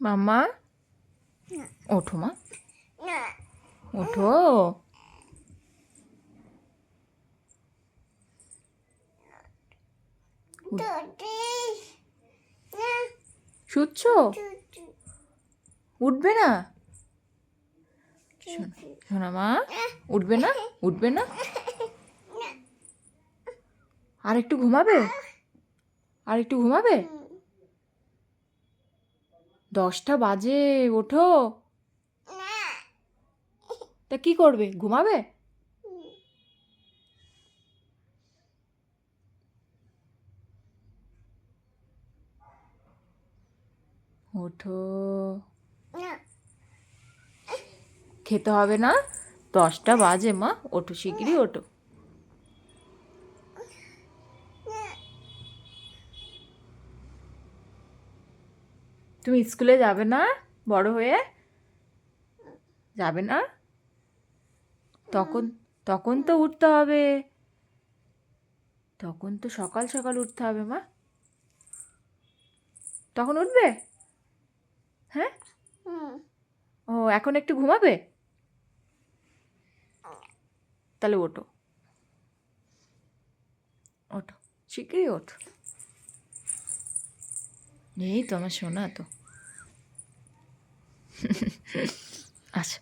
মাম্মা না ওঠো মা, না ওঠো। দুটি না শুচ্ছ? দুটি উঠবে না? দুটি শোনা মা, উঠবে না? উঠবে না? আর একটু ঘুমাবে? আর একটু ঘুমাবে? 10টা বাজে, ওঠো। না তা কি করবে, ঘুমাবে? ওঠো, না খেতে হবে না? 10টা বাজে মা, ওঠো, শিগগিরই ওঠো। তুমি স্কুলে যাবে না বড় হয়ে? যাবে না? তখন তখন তো উঠতে হবে, তখন তো সকাল সকাল উঠতে হবে মা। তখন উঠবে? হ্যাঁ? ও, এখন একটু ঘুমাবে? তাহলে ওঠো, ওঠো, শিগগিরই ওঠো। এই তো আমার সোনা তো। আচ্ছা।